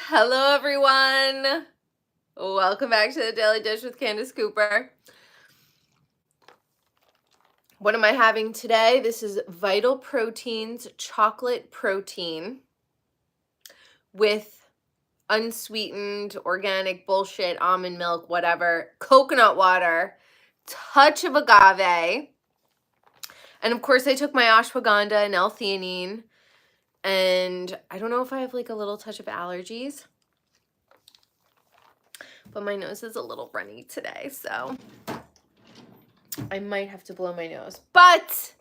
Hello, everyone. Welcome back to the Daily Dish with Candice Cooper. What am I having today? This is Vital Proteins chocolate protein with unsweetened, organic bullshit, almond milk, whatever, coconut water, touch of agave, and of course I took my ashwagandha and L-theanine, and I don't know if I have like a little touch of allergies, but my nose is a little runny today, so I might have to blow my nose. But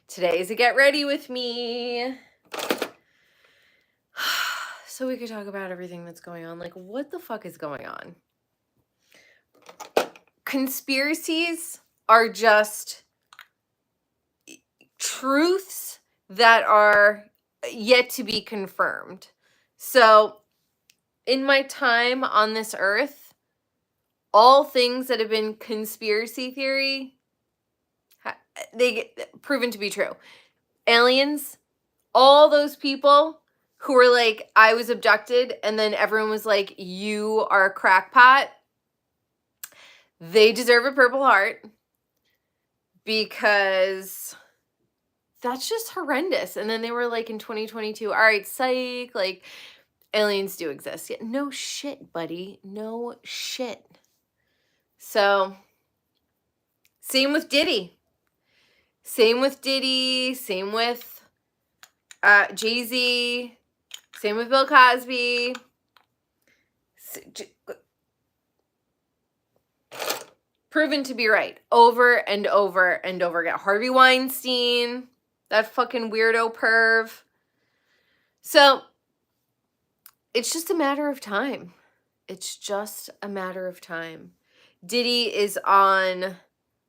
today's a get ready with me. So we could talk about everything that's going on. Like, what the fuck is going on? Conspiracies are just truths that are yet to be confirmed. So in my time on this earth, all things that have been conspiracy theory, they get proven to be true. Aliens, all those people who were like, I was abducted, and then everyone was like, you are a crackpot, they deserve a Purple Heart, because that's just horrendous. And then they were like in 2022, all right, psych, like aliens do exist. Yeah, no shit, buddy, no shit. So same with Diddy, same with Jay-Z, same with Bill Cosby. Proven to be right over and over and over again. Harvey Weinstein, that fucking weirdo perv. So it's just a matter of time. It's just a matter of time. Diddy is on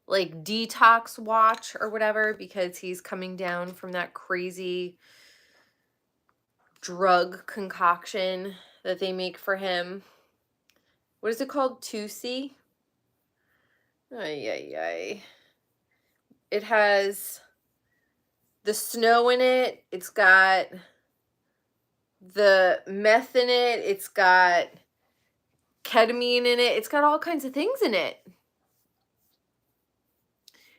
like detox watch or whatever because he's coming down from that crazy drug concoction that they make for him. What is it called? 2C? Ay. It has the snow in it. It's got the meth in it. It's got ketamine in it. It's got all kinds of things in it.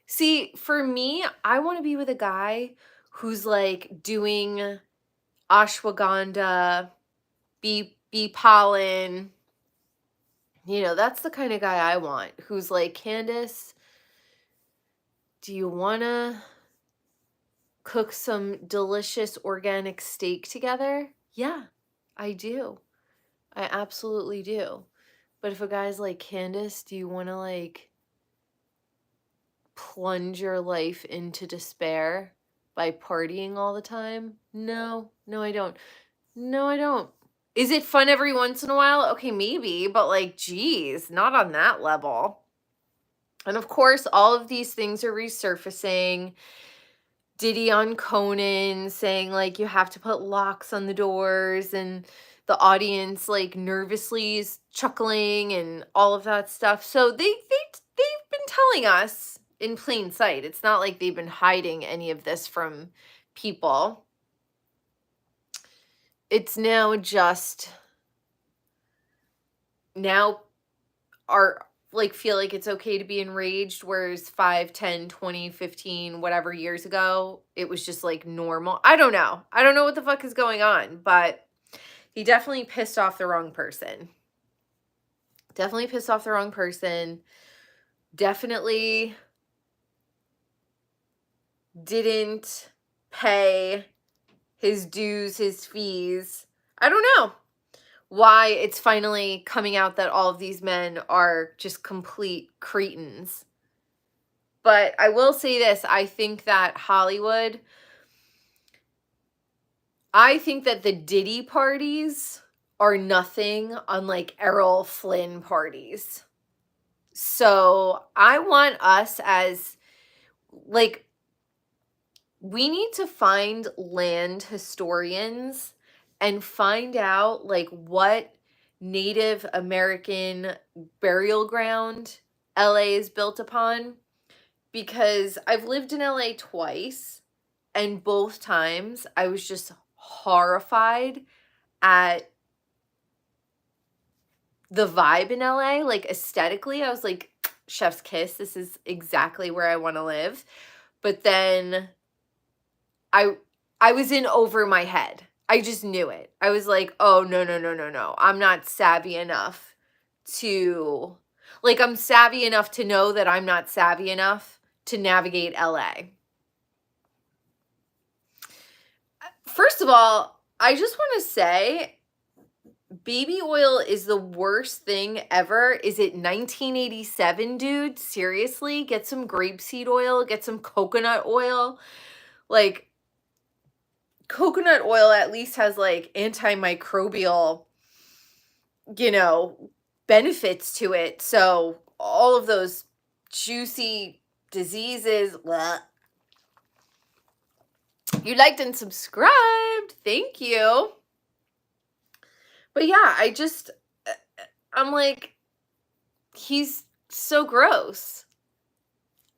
See, for me, I want to be with a guy who's like doing ashwagandha, bee pollen. You know, that's the kind of guy I want. Who's like, Candice, do you want to cook some delicious organic steak together? Yeah, I do. I absolutely do. But if a guy's like, Candice, do you want to like plunge your life into despair by partying all the time? No, I don't. No, I don't. Is it fun every once in a while? Okay, maybe, but like, geez, not on that level. And of course, all of these things are resurfacing. Diddy on Conan saying like you have to put locks on the doors, and the audience like nervously is chuckling and all of that stuff. So they've been telling us in plain sight. It's not like they've been hiding any of this from people. It's now just feel like it's okay to be enraged, whereas 5, 10, 20, 15, whatever years ago, it was just like normal. I don't know what the fuck is going on, but he definitely pissed off the wrong person. Definitely didn't pay his dues, his fees. I don't know why it's finally coming out that all of these men are just complete cretins. But I will say this, I think that the Diddy parties are nothing unlike Errol Flynn parties. So I want us as, like, we need to find land historians and find out, like, what Native American burial ground LA is built upon. Because I've lived in LA twice, and both times I was just horrified at the vibe in LA, like aesthetically, I was like, chef's kiss, this is exactly where I want to live. But then I was in over my head. I just knew it. I was like, oh, no, no, no, no, no. I'm not savvy enough to, like, I'm savvy enough to know that I'm not savvy enough to navigate LA. First of all, I just want to say, baby oil is the worst thing ever. Is it 1987, dude? Seriously? Get some grapeseed oil, get some coconut oil. Like, coconut oil at least has like antimicrobial, benefits to it. So all of those juicy diseases, bleh. You liked and subscribed. Thank you. But yeah, I'm like, he's so gross.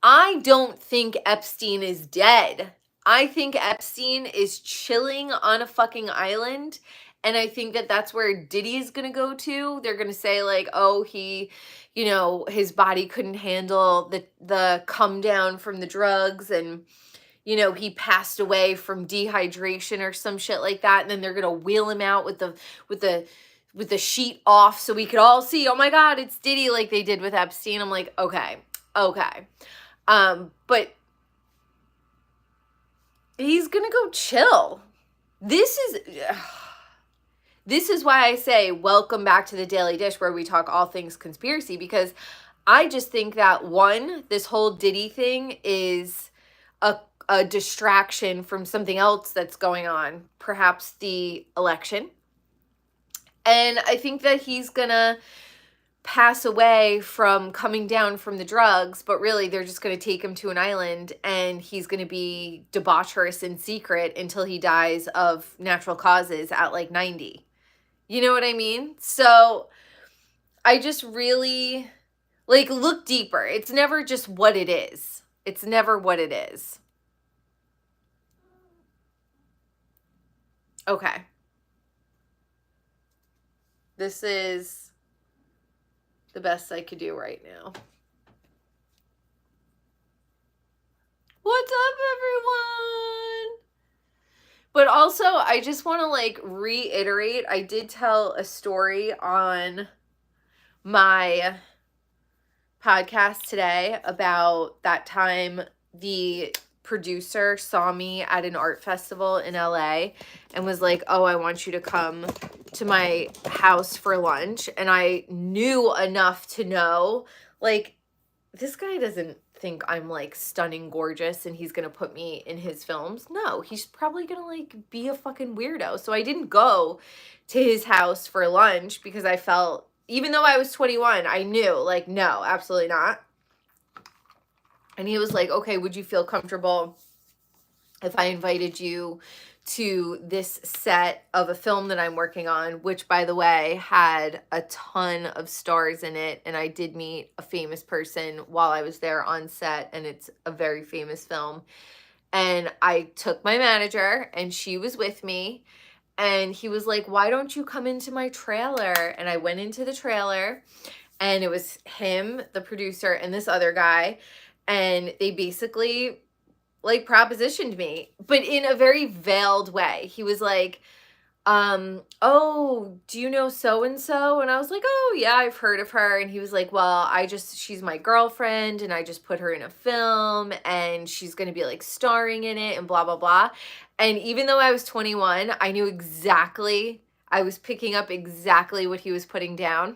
I don't think Epstein is dead. I think Epstein is chilling on a fucking island. And I think that that's where Diddy is going to go to. They're going to say like, oh, he, his body couldn't handle the come down from the drugs. And, he passed away from dehydration or some shit like that. And then they're going to wheel him out with the sheet off so we could all see, oh my God, it's Diddy, like they did with Epstein. I'm like, okay. But he's gonna go chill. This is why I say welcome back to the Daily Dish, where we talk all things conspiracy, because I just think that one, this whole Diddy thing is a distraction from something else that's going on, perhaps the election. And I think that he's gonna pass away from coming down from the drugs, but really they're just going to take him to an island and he's going to be debaucherous in secret until he dies of natural causes at like 90. You know what I mean? So I just really like look deeper. It's never just what it is. It's never what it is. Okay. This is the best I could do right now. What's up, everyone? But also, I just want to like reiterate, I did tell a story on my podcast today about that time the producer saw me at an art festival in LA and was like, oh, I want you to come to my house for lunch. And I knew enough to know, like, this guy doesn't think I'm like stunning gorgeous and he's gonna put me in his films. No, he's probably gonna like be a fucking weirdo. So I didn't go to his house for lunch because I felt, even though I was 21, I knew like, no, absolutely not. And he was like, okay, would you feel comfortable if I invited you to this set of a film that I'm working on, which, by the way, had a ton of stars in it. And I did meet a famous person while I was there on set, and it's a very famous film. And I took my manager, and she was with me. And he was like, why don't you come into my trailer? And I went into the trailer, and it was him, the producer, and this other guy. And they basically like propositioned me, but in a very veiled way. He was like, oh, do you know so-and-so? And I was like, oh yeah, I've heard of her. And he was like, well, she's my girlfriend and I just put her in a film and she's going to be like starring in it and blah, blah, blah. And even though I was 21, I knew exactly, I was picking up exactly what he was putting down.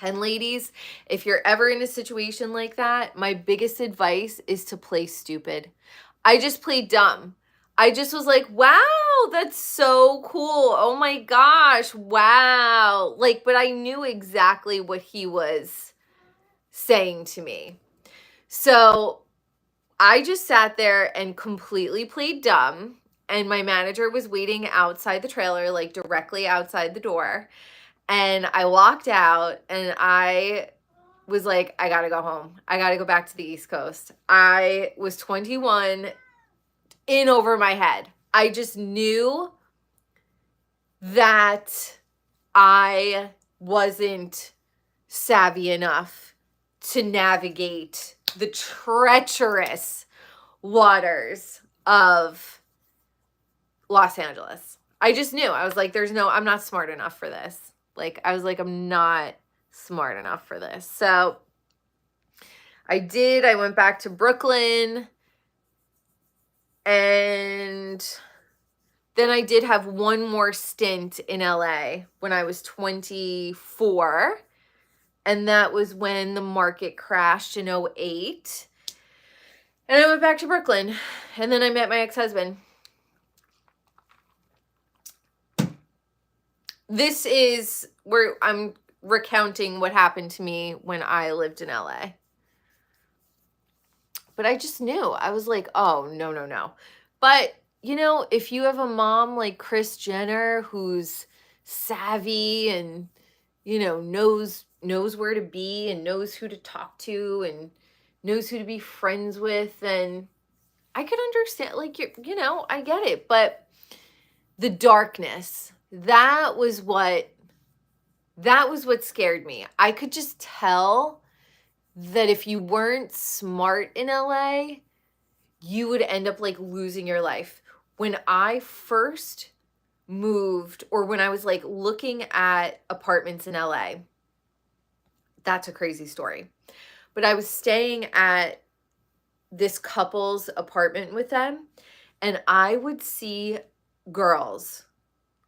And ladies, if you're ever in a situation like that, my biggest advice is to play stupid. I just played dumb. I just was like, wow, that's so cool. Oh my gosh, wow. Like, but I knew exactly what he was saying to me. So I just sat there and completely played dumb. And my manager was waiting outside the trailer, like directly outside the door. And I walked out and I was like, I gotta go home. I gotta go back to the East Coast. I was 21, in over my head. I just knew that I wasn't savvy enough to navigate the treacherous waters of Los Angeles. I just knew. I was like, I'm not smart enough for this. Like, I was like, I'm not smart enough for this. So I went back to Brooklyn, and then I did have one more stint in LA when I was 24. And that was when the market crashed in 2008. And I went back to Brooklyn. And then I met my ex-husband. This is where I'm recounting what happened to me when I lived in LA. But I just knew. I was like, oh, no. But, you know, if you have a mom like Kris Jenner who's savvy and, you know, knows where to be and knows who to talk to and knows who to be friends with, then I could understand. Like, you know, I get it. But the darkness, that was what scared me. I could just tell that if you weren't smart in LA, you would end up like losing your life. When I first moved, or when I was like looking at apartments in LA, that's a crazy story. But I was staying at this couple's apartment with them, and I would see girls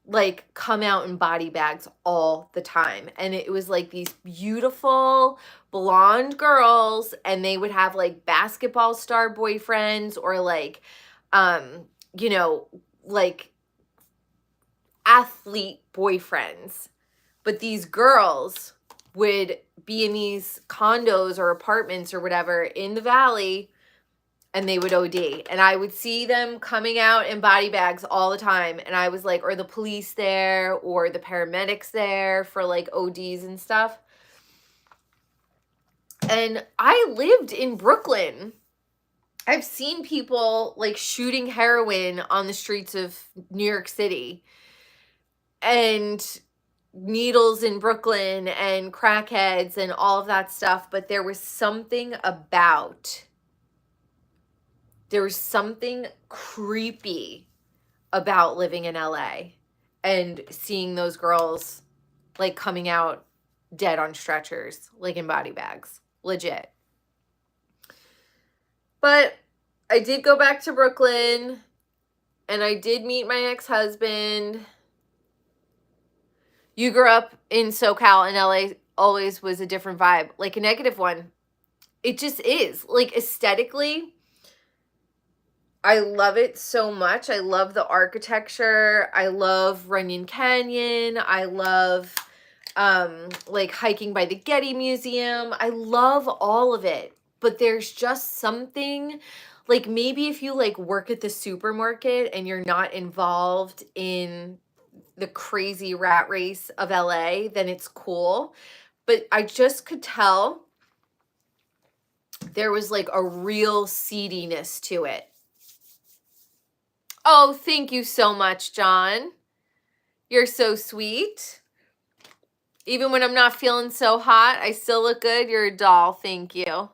like come out in body bags all the time. And it was like these beautiful blonde girls, and they would have like basketball star boyfriends, or like, you know, like athlete boyfriends. But these girls would be in these condos or apartments or whatever in the valley, and they would OD. And I would see them coming out in body bags all the time. And I was like, or the police there, or the paramedics there for like ODs and stuff. And I lived in Brooklyn. I've seen people like shooting heroin on the streets of New York City, and needles in Brooklyn, and crackheads and all of that stuff. But there was something creepy about living in LA and seeing those girls like coming out dead on stretchers, like in body bags, legit. But I did go back to Brooklyn, and I did meet my ex-husband. You grew up in SoCal, and LA always was a different vibe, like a negative one. It just is. Like, aesthetically, I love it so much. I love the architecture. I love Runyon Canyon. I love like hiking by the Getty Museum. I love all of it. But there's just something, like, maybe if you like work at the supermarket and you're not involved in the crazy rat race of LA, then it's cool. But I just could tell there was like a real seediness to it. Oh, thank you so much, John. You're so sweet. Even when I'm not feeling so hot, I still look good. You're a doll. Thank you.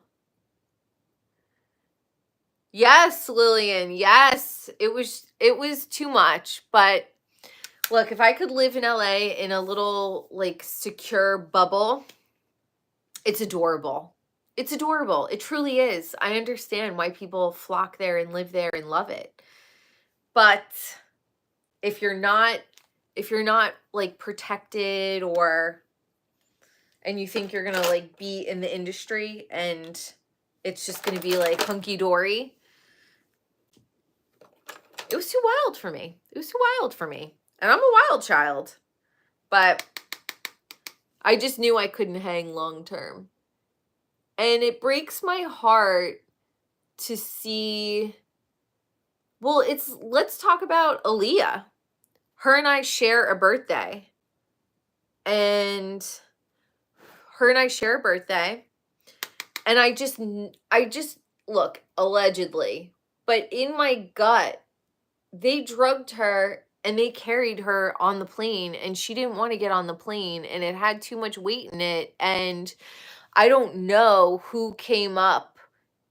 Yes, Lillian. Yes, it was too much. But look, if I could live in LA in a little like secure bubble, it's adorable. It's adorable. It truly is. I understand why people flock there and live there and love it. But if you're not like protected, and you think you're going to like be in the industry and it's just going to be like hunky dory, it was too wild for me. And I'm a wild child, but I just knew I couldn't hang long term. And it breaks my heart to see, well, let's talk about Aaliyah. Her and I share a birthday. And I just look, allegedly, but in my gut, they drugged her and they carried her on the plane, and she didn't want to get on the plane, and it had too much weight in it. And I don't know who came up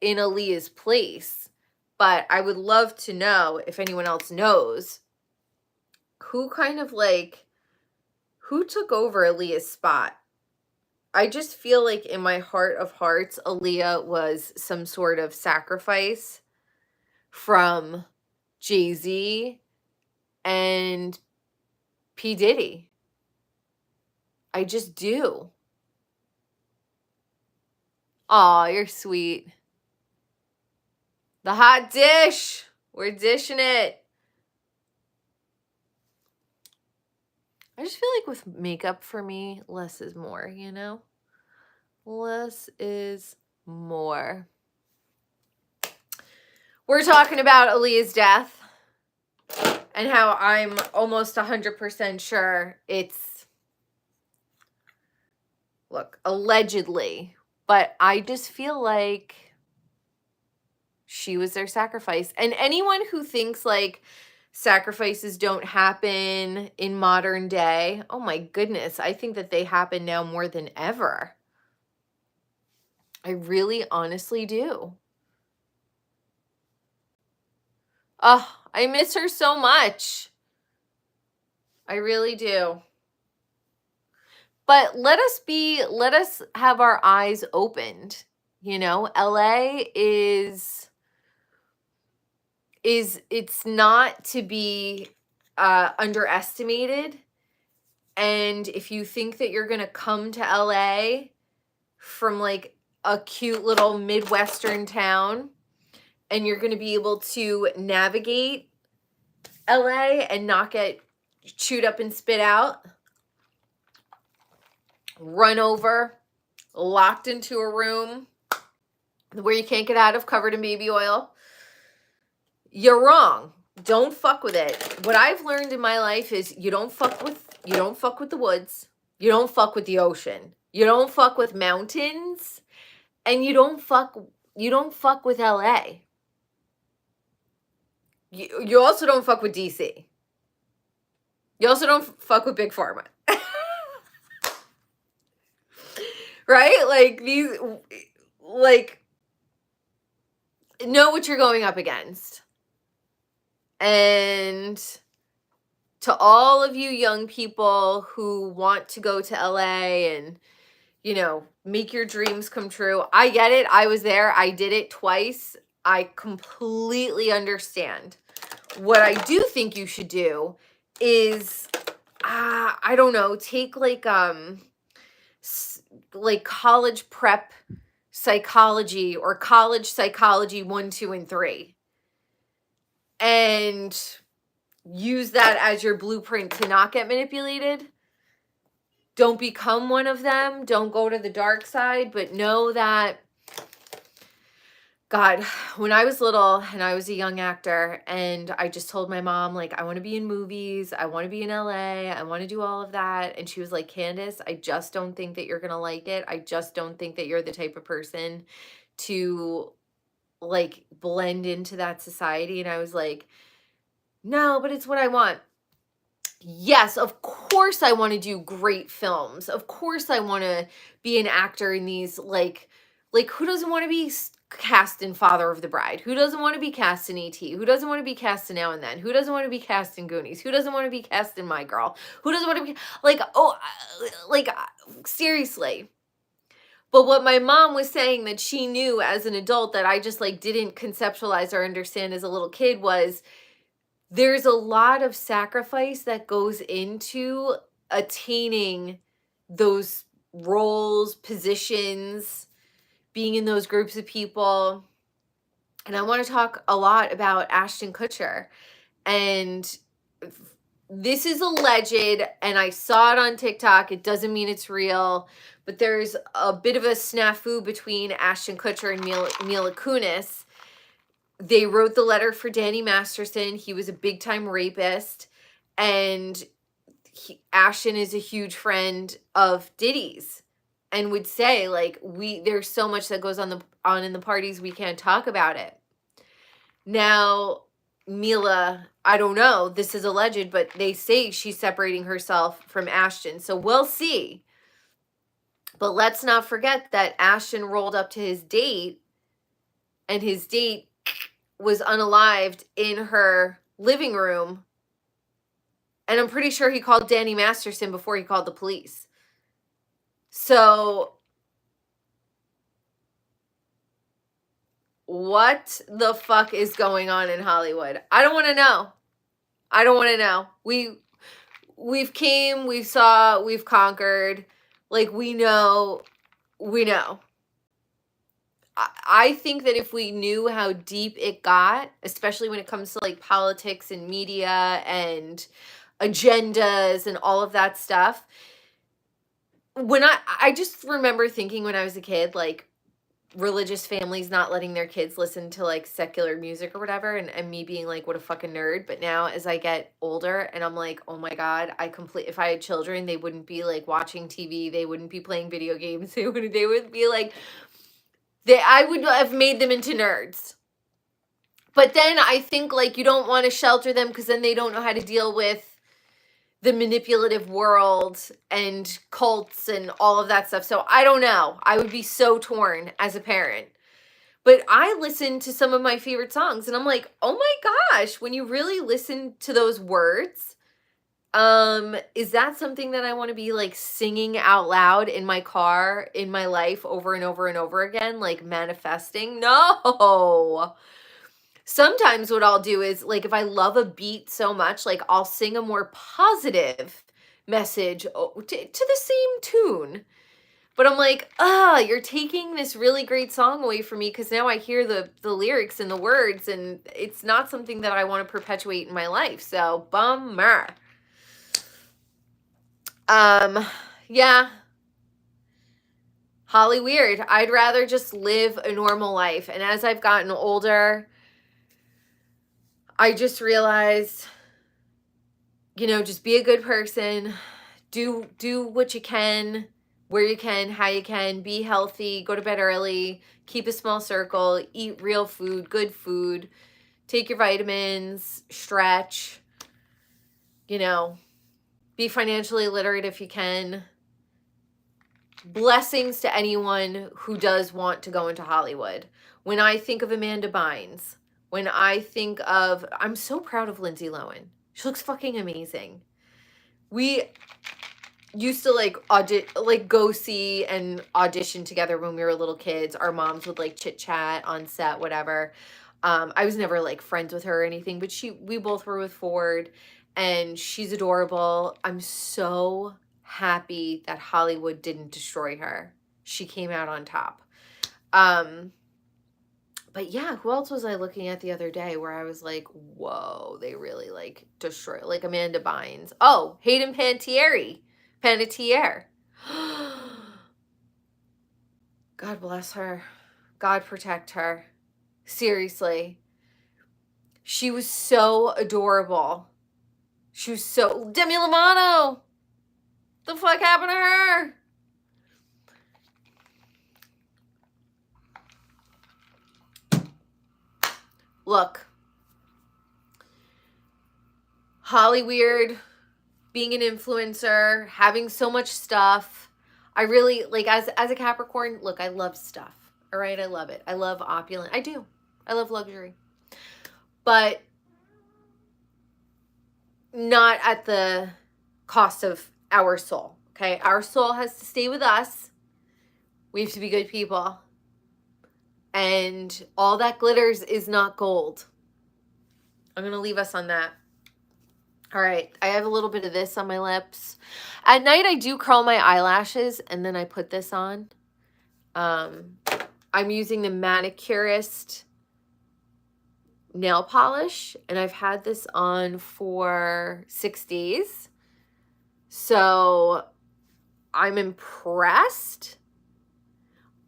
in Aaliyah's place, but I would love to know if anyone else knows who kind of like, who took over Aaliyah's spot. I just feel like in my heart of hearts, Aaliyah was some sort of sacrifice from Jay-Z and P. Diddy. I just do. Aw, you're sweet. The hot dish. We're dishing it. I just feel like with makeup for me, less is more, you know? Less is more. We're talking about Aaliyah's death and how I'm almost 100% sure it's, look, allegedly, but I just feel like she was their sacrifice. And anyone who thinks like sacrifices don't happen in modern day, oh my goodness, I think that they happen now more than ever. I really honestly do. Oh, I miss her so much. I really do. But let us have our eyes opened. You know, LA is it's not to be underestimated. And if you think that you're going to come to LA from like a cute little Midwestern town and you're going to be able to navigate LA and not get chewed up and spit out, run over, locked into a room where you can't get out of, covered in baby oil, you're wrong. Don't fuck with it. What I've learned in my life is you don't fuck with the woods. You don't fuck with the ocean. You don't fuck with mountains, and you don't fuck with LA. You also don't fuck with DC. You also don't fuck with Big Pharma. Right? Like these, like, know what you're going up against. And to all of you young people who want to go to LA and, you know, make your dreams come true, I get it. I was there. I did it twice. I completely understand. What I do think you should do is, I don't know, take like college prep psychology or college psychology 1, 2, and 3. And use that as your blueprint to not get manipulated. Don't become one of them. Don't go to the dark side, but know that, God, when I was little and I was a young actor and I just told my mom, like, I want to be in movies. I want to be in LA. I want to do all of that. And she was like, Candice, I just don't think that you're going to like it. I just don't think that you're the type of person to like blend into that society. And I was like, no, but it's what I want. Yes, of course I want to do great films. Of course I want to be an actor in these, like who doesn't want to be cast in Father of the Bride? Who doesn't want to be cast in E.T.? Who doesn't want to be cast in Now and Then? Who doesn't want to be cast in Goonies? Who doesn't want to be cast in My Girl? Who doesn't want to be, like, seriously. But what my mom was saying that she knew as an adult that I just like didn't conceptualize or understand as a little kid was, there's a lot of sacrifice that goes into attaining those roles, positions, being in those groups of people. And I want to talk a lot about Ashton Kutcher. And this is alleged, and I saw it on TikTok. It doesn't mean it's real, but there's a bit of a snafu between Ashton Kutcher and Mila Kunis. They wrote the letter for Danny Masterson. He was a big-time rapist, and Ashton is a huge friend of Diddy's, and would say, like, there's so much that goes on in the parties, we can't talk about it. Now, Mila, I don't know, this is alleged, but they say she's separating herself from Ashton. So we'll see. But let's not forget that Ashton rolled up to his date, and his date was unalived in her living room. And I'm pretty sure he called Danny Masterson before he called the police. So what the fuck is going on in Hollywood? I don't want to know. I don't want to know. We've came, we saw, we've conquered. Like, we know. I think that if we knew how deep it got, especially when it comes to like politics and media and agendas and all of that stuff, when I just remember thinking when I was a kid, like, religious families not letting their kids listen to like secular music or whatever, and me being like, what a fucking nerd. But now as I get older and I'm like, oh my God, if I had children, they wouldn't be like watching TV, they wouldn't be playing video games, they would be like, I would have made them into nerds. But then I think like you don't want to shelter them because then they don't know how to deal with the manipulative world and cults and all of that stuff. So I don't know. I would be so torn as a parent. But I listen to some of my favorite songs and I'm like, oh my gosh, when you really listen to those words, is that something that I want to be like singing out loud in my car, in my life over and over and over again, like manifesting? No. Sometimes what I'll do is, like, if I love a beat so much, like, I'll sing a more positive message to the same tune. But I'm like, you're taking this really great song away from me because now I hear the lyrics and the words, and it's not something that I want to perpetuate in my life. So, bummer. Yeah. Holly weird. I'd rather just live a normal life. And as I've gotten older, I just realized, just be a good person, do what you can, where you can, how you can, be healthy, go to bed early, keep a small circle, eat real food, good food, take your vitamins, stretch, be financially literate if you can. Blessings to anyone who does want to go into Hollywood. When I think of Amanda Bynes, when I think of, I'm so proud of Lindsay Lohan. She looks fucking amazing. We used to go see and audition together when we were little kids. Our moms would like chit chat on set, whatever. I was never like friends with her or anything, but we both were with Ford, and she's adorable. I'm so happy that Hollywood didn't destroy her. She came out on top. But yeah, who else was I looking at the other day where I was like, whoa, they really like destroy, like Amanda Bynes. Oh, Hayden Panettiere. God bless her. God protect her. Seriously. She was so adorable. She was so... Demi Lovato! The fuck happened to her? Look, Holly weird, being an influencer, having so much stuff. I really, like, as a Capricorn, look, I love stuff. All right, I love it. I love opulent. I do. I love luxury. But not at the cost of our soul, okay? Our soul has to stay with us. We have to be good people. And all that glitters is not gold. I'm going to leave us on that. All right. I have a little bit of this on my lips. At night, I do curl my eyelashes, and then I put this on. I'm using the Manicurist nail polish, and I've had this on for 6 days. So I'm impressed.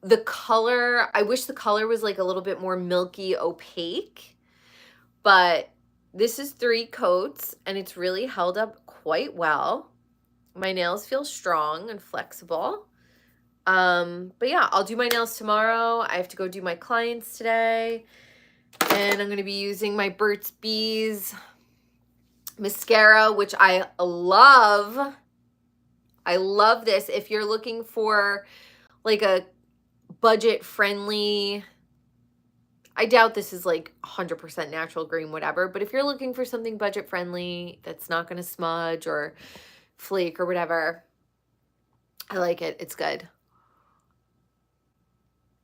The color, I wish the color was like a little bit more milky opaque, but this is 3 coats and it's really held up quite well. My nails feel strong and flexible. But yeah, I'll do my nails tomorrow. I have to go do my clients today. And I'm going to be using my Burt's Bees mascara, which I love. I love this. If you're looking for like a budget friendly, I doubt this is like 100% natural green, whatever, but if you're looking for something budget friendly that's not going to smudge or flake or whatever, I like it. It's good.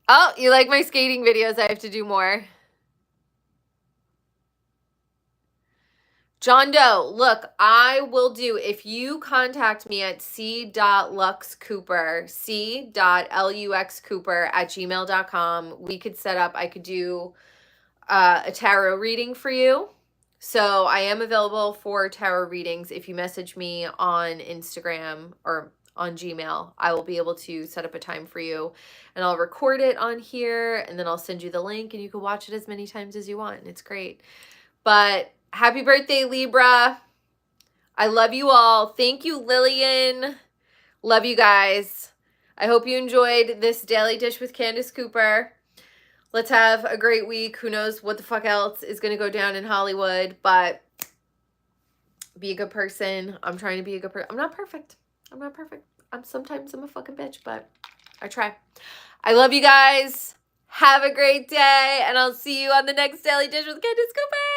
Oh, you like my skating videos? I have to do more. John Doe, look, I will do, if you contact me at c.luxcooper, c.luxcooper@gmail.com, we could set up, I could do a tarot reading for you. So I am available for tarot readings. If you message me on Instagram or on Gmail, I will be able to set up a time for you, and I'll record it on here, and then I'll send you the link, and you can watch it as many times as you want, and it's great. But happy birthday, Libra. I love you all. Thank you, Lillian. Love you guys. I hope you enjoyed this Daily Dish with Candice Cooper. Let's have a great week. Who knows what the fuck else is going to go down in Hollywood, but be a good person. I'm trying to be a good person. I'm not perfect. I'm not perfect. Sometimes I'm a fucking bitch, but I try. I love you guys. Have a great day, and I'll see you on the next Daily Dish with Candice Cooper.